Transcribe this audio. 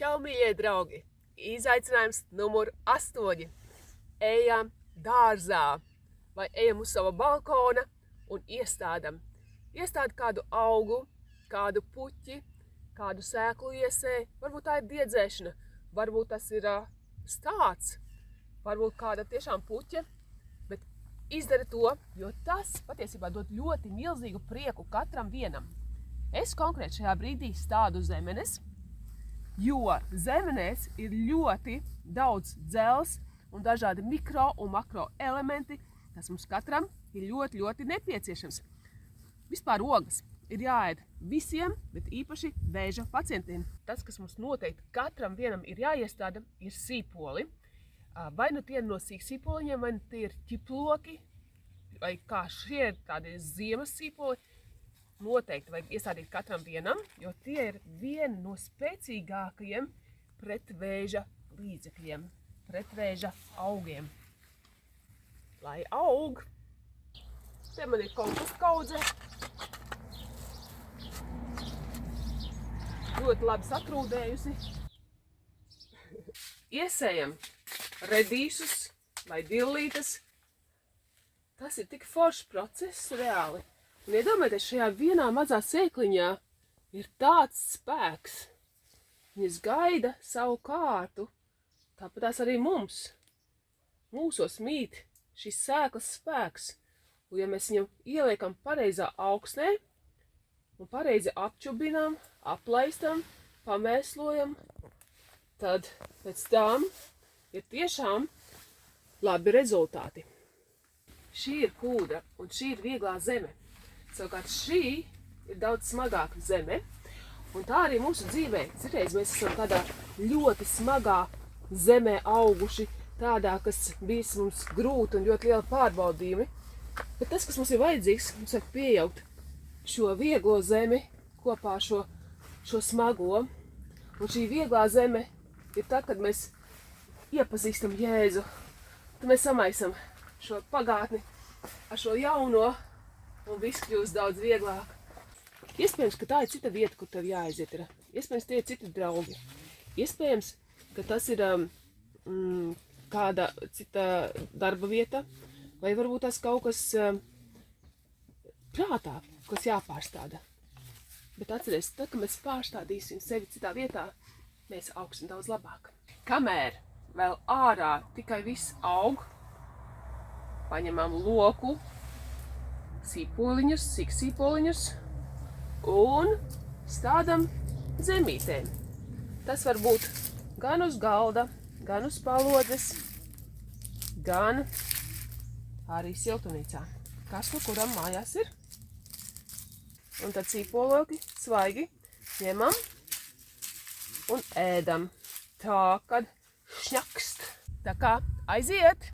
Čau, mīļie draugi! Izaicinājums numur 8. Ejam dārzā vai ejam uz sava balkona un iestādam. Iestādi kādu augu, kādu puķi, kādu sēklu iesēju. Varbūt tā ir diedzēšana, varbūt tas ir stāts, varbūt kāda tiešām puķa. Bet izdara to, jo tas patiesībā dod ļoti milzīgu prieku katram vienam. Es konkrēti šajā brīdī stādu zemenes, jo zemenēs ir ļoti daudz dzelzs un dažādi mikro un makro elementi, kas mums katram ir ļoti nepieciešams. Vispār ogas ir jāēd visiem, bet īpaši vēža pacientiem. Tas, kas mums noteikti katram vienam ir jāiestāda, ir sīpoli. Vai nu tie ir no sīksīpoliņiem, vai nu tie ir ķiploki, vai kā šie ir tādi ziemas sīpoli. Noteikti vajag iestādīt katram vienam, jo tie ir vieni no spēcīgākajiem pretvēža līdzekļiem, pretvēža augiem. Lai aug! Te man ir komposta kaudze. Ļoti labi sakrūdējusi. Iesējam redīšus vai dillītes. Tas ir tik foršs process reāli. Un iedomājieties, šajā vienā mazā sēkliņā ir tāds spēks. Viņas gaida savu kārtu. Tāpatās arī mums. Mūsos mīt šis sēklas spēks. Un ja mēs viņam ieliekam pareizā augsnē un pareizi apčubinām, aplaistam, pamēslojam, tad pēc tam ir tiešām labi rezultāti. Šī ir kūdra un šī ir vieglā zeme. Savukārt šī ir daudz smagāka zeme, un tā arī mūsu dzīvē. Citreiz mēs esam tādā ļoti smagā zemē auguši, tādā, kas bijis mums grūti un ļoti liela pārbaudījumi. Bet tas, kas mums ir vajadzīgs, mums vajag pieaugt šo vieglo zemi kopā ar šo smago. Un šī vieglā zeme ir tad, kad mēs iepazīstam Jēzu. Tad mēs samaisam šo pagātni ar šo jauno, un viss kļūst daudz vieglāk. Iespējams, ka tā ir cita vieta, kur tev jāaiziet. Iespējams, tie ir citi draugi. Iespējams, ka tas ir kāda cita darba vieta, vai varbūt tas kaut kas prātā, kas jāpārstāda. Bet atceries, tad, kad mēs pārstādīsim sevi citā vietā, mēs augsim daudz labāk. Kamēr vēl ārā tikai viss aug, paņemam loku, sīpoliņus, sīksīpoliņus un stādam zemītēm. Tas var būt gan uz galda, gan uz palodzes, gan arī siltumnīcā. Kas no kuram mājās ir? Un tad sīpoloki svaigi ņemam un ēdam. Tā, kad šņakst. Tā kā aiziet!